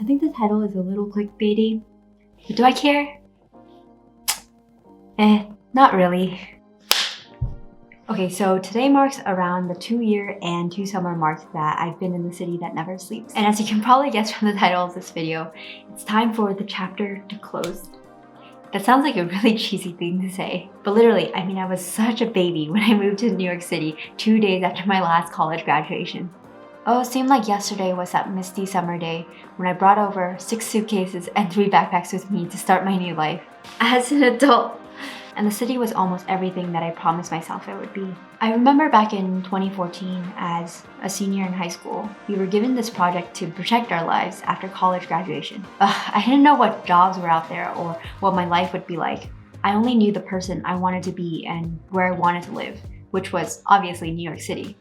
I think the title is a little clickbaity, but do I care? Not really. Okay, so today marks around the 2-year and 2-summer mark that I've been in the city that never sleeps. And as you can probably guess from the title of this video, it's time for the chapter to close. That sounds like a really cheesy thing to say, but literally, I was such a baby when I moved to New York City 2 days after my last college graduation. Oh, it seemed like yesterday was that misty summer day when I brought over 6 suitcases and 3 backpacks with me to start my new life as an adult. And the city was almost everything that I promised myself it would be. I remember back in 2014, as a senior in high school, we were given this project to protect our lives after college graduation. I didn't know what jobs were out there or what my life would be like. I only knew the person I wanted to be and where I wanted to live, which was obviously New York City.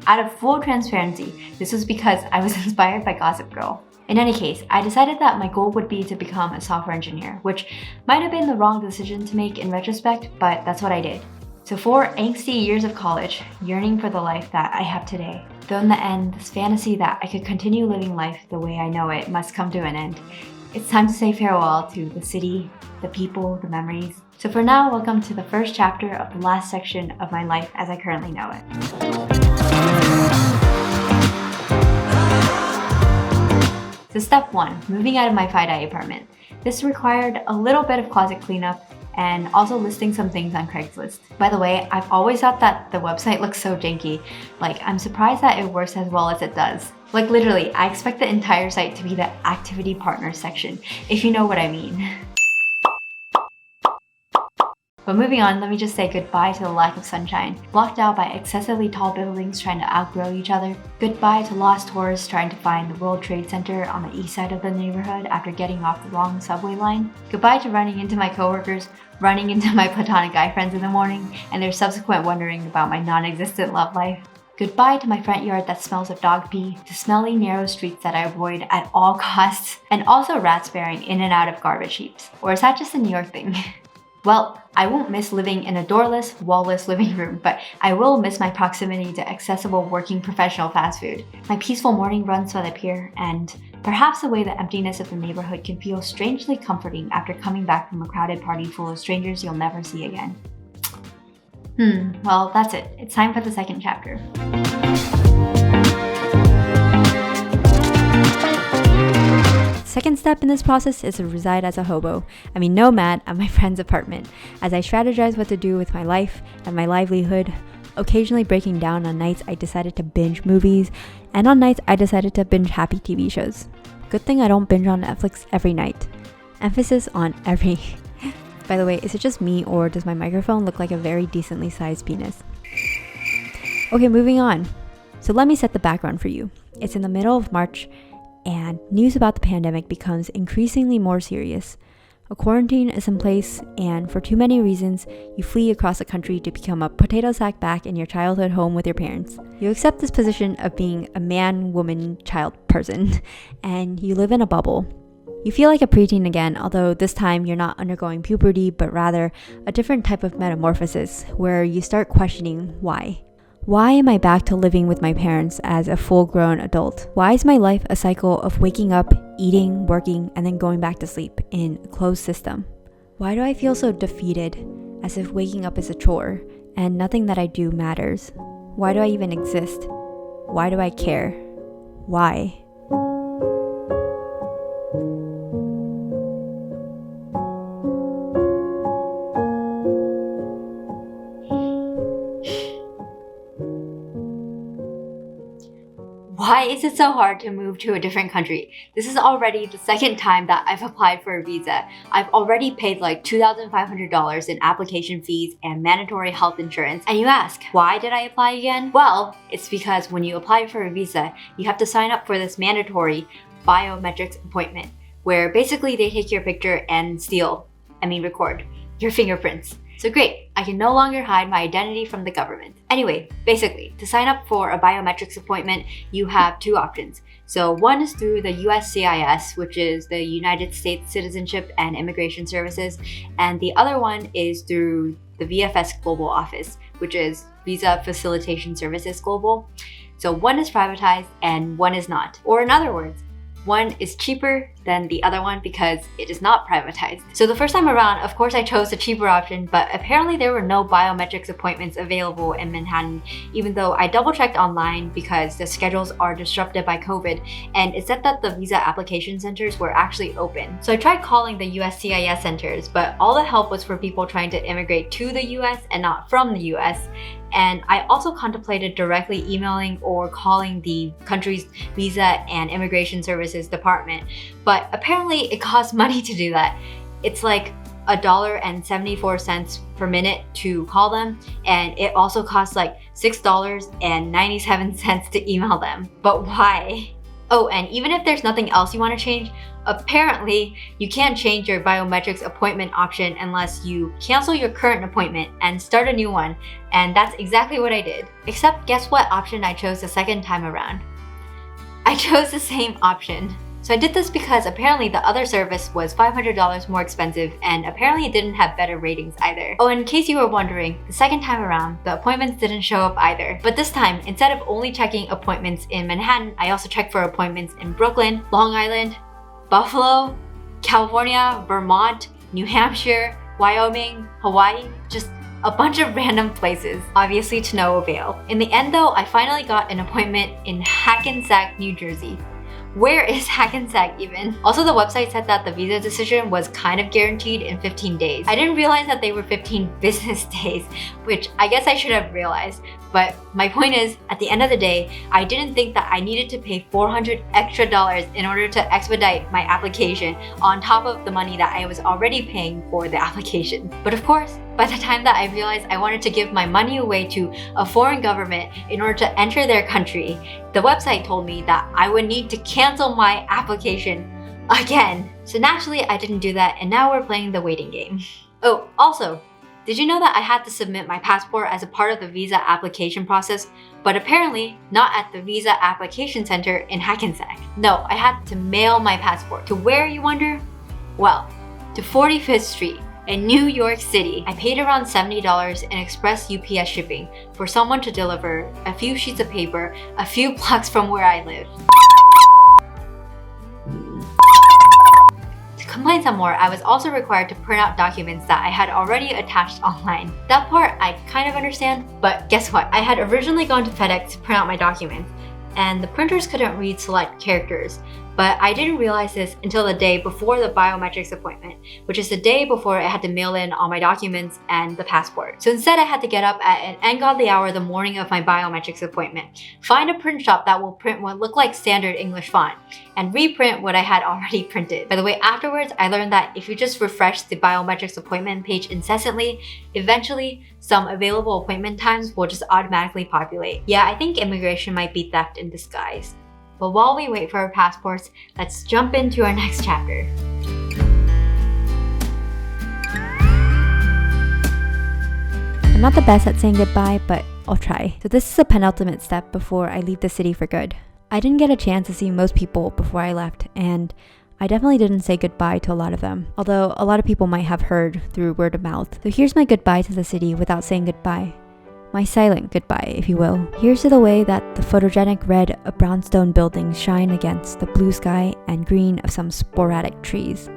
Out of full transparency, this was because I was inspired by Gossip Girl. In any case, I decided that my goal would be to become a software engineer, which might have been the wrong decision to make in retrospect, but that's what I did. So 4 angsty years of college, yearning for the life that I have today. Though in the end, this fantasy that I could continue living life the way I know it must come to an end. It's time to say farewell to the city, the people, the memories. So for now, welcome to the first chapter of the last section of my life as I currently know it. So step 1, moving out of my 5-die apartment. This required a little bit of closet cleanup and also listing some things on Craigslist. By the way, I've always thought that the website looks so janky. I'm surprised that it works as well as it does. Literally, I expect the entire site to be the activity partners section, if you know what I mean. But moving on, let me just say goodbye to the lack of sunshine, blocked out by excessively tall buildings trying to outgrow each other. Goodbye to lost tourists trying to find the World Trade Center on the east side of the neighborhood after getting off the wrong subway line. Goodbye to running into my coworkers, running into my platonic guy friends in the morning, and their subsequent wondering about my non-existent love life. Goodbye to my front yard that smells of dog pee, to smelly, narrow streets that I avoid at all costs, and also rats bearing in and out of garbage heaps. Or is that just a New York thing? Well, I won't miss living in a doorless, wall-less living room, but I will miss my proximity to accessible working professional fast food, my peaceful morning runs by the pier, and perhaps the way the emptiness of the neighborhood can feel strangely comforting after coming back from a crowded party full of strangers you'll never see again. Well, that's it. It's time for the second chapter. Second step in this process is to reside as a hobo, nomad, at my friend's apartment, as I strategize what to do with my life and my livelihood, occasionally breaking down on nights I decided to binge movies, and on nights I decided to binge happy TV shows. Good thing I don't binge on Netflix every night. Emphasis on every. By the way, is it just me or does my microphone look like a very decently sized penis? Okay, moving on. So let me set the background for you. It's in the middle of March, and news about the pandemic becomes increasingly more serious. A quarantine is in place, and for too many reasons, you flee across the country to become a potato sack back in your childhood home with your parents. You accept this position of being a man, woman, child person, and you live in a bubble. You feel like a preteen again, although this time you're not undergoing puberty, but rather a different type of metamorphosis, where you start questioning why. Why am I back to living with my parents as a full-grown adult? Why is my life a cycle of waking up, eating, working, and then going back to sleep in a closed system? Why do I feel so defeated, as if waking up is a chore, and nothing that I do matters? Why do I even exist? Why do I care? Why? Why is it so hard to move to a different country? This is already the second time that I've applied for a visa. I've already paid like $2,500 in application fees and mandatory health insurance. And you ask, why did I apply again? Well, it's because when you apply for a visa, you have to sign up for this mandatory biometrics appointment, where basically they take your picture and record your fingerprints. So great, I can no longer hide my identity from the government. Anyway, basically, to sign up for a biometrics appointment, you have 2 options. So one is through the USCIS, which is the United States Citizenship and Immigration Services, and the other one is through the VFS Global Office, which is Visa Facilitation Services Global. So one is privatized and one is not. Or in other words, One is cheaper than the other one because it is not privatized. So the first time around, of course I chose the cheaper option, but apparently there were no biometrics appointments available in Manhattan, even though I double checked online because the schedules are disrupted by COVID, and it said that the visa application centers were actually open. So I tried calling the USCIS centers, but all the help was for people trying to immigrate to the US and not from the US. And I also contemplated directly emailing or calling the country's visa and immigration services department, but apparently it costs money to do that. It's like $1.74 per minute to call them, and it also costs like $6.97 to email them. But why? Oh, and even if there's nothing else you want to change, apparently you can't change your biometrics appointment option unless you cancel your current appointment and start a new one, and that's exactly what I did. Except guess what option I chose the second time around? I chose the same option. So I did this because apparently the other service was $500 more expensive, and apparently it didn't have better ratings either. Oh, in case you were wondering, the second time around, the appointments didn't show up either. But this time, instead of only checking appointments in Manhattan, I also checked for appointments in Brooklyn, Long Island, Buffalo, California, Vermont, New Hampshire, Wyoming, Hawaii, just a bunch of random places, obviously to no avail. In the end though, I finally got an appointment in Hackensack, New Jersey. Where is Hackensack even? Also, the website said that the visa decision was kind of guaranteed in 15 days. I didn't realize that they were 15 business days, which I guess I should have realized. But my point is, at the end of the day, I didn't think that I needed to pay $400 extra in order to expedite my application on top of the money that I was already paying for the application. But of course, by the time that I realized I wanted to give my money away to a foreign government in order to enter their country, the website told me that I would need to cancel my application again. So naturally, I didn't do that, and now we're playing the waiting game. Oh, also, did you know that I had to submit my passport as a part of the visa application process, but apparently not at the visa application center in Hackensack? No, I had to mail my passport. To where, you wonder? Well, to 45th Street in New York City. I paid around $70 in express UPS shipping for someone to deliver a few sheets of paper a few blocks from where I live. To complain some more, I was also required to print out documents that I had already attached online. That part I kind of understand, but guess what? I had originally gone to FedEx to print out my documents, and the printers couldn't read select characters. But I didn't realize this until the day before the biometrics appointment, which is the day before I had to mail in all my documents and the passport. So instead I had to get up at an ungodly hour the morning of my biometrics appointment, find a print shop that will print what looked like standard English font, and reprint what I had already printed. By the way, afterwards I learned that if you just refresh the biometrics appointment page incessantly, eventually some available appointment times will just automatically populate. Yeah, I think immigration might be theft in disguise. But while we wait for our passports, let's jump into our next chapter. I'm not the best at saying goodbye, but I'll try. So this is a penultimate step before I leave the city for good. I didn't get a chance to see most people before I left, and I definitely didn't say goodbye to a lot of them, although a lot of people might have heard through word of mouth. So here's my goodbye to the city without saying goodbye. My silent goodbye, if you will. Here's to the way that the photogenic red of brownstone buildings shine against the blue sky and green of some sporadic trees.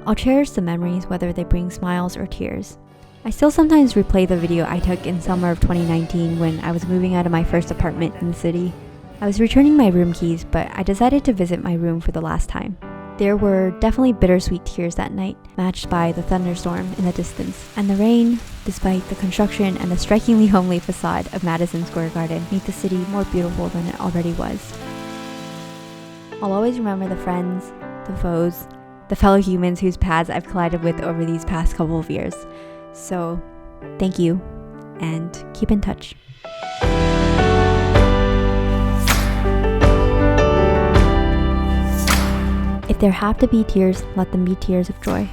I'll cherish the memories whether they bring smiles or tears. I still sometimes replay the video I took in summer of 2019 when I was moving out of my first apartment in the city. I was returning my room keys, but I decided to visit my room for the last time. There were definitely bittersweet tears that night, matched by the thunderstorm in the distance. And the rain, despite the construction and the strikingly homely facade of Madison Square Garden, made the city more beautiful than it already was. I'll always remember the friends, the foes, the fellow humans whose paths I've collided with over these past couple of years. So, thank you, and keep in touch. If there have to be tears, let them be tears of joy.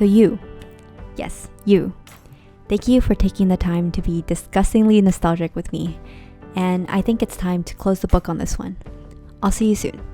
So you, yes, you, thank you for taking the time to be disgustingly nostalgic with me, and I think it's time to close the book on this one. I'll see you soon.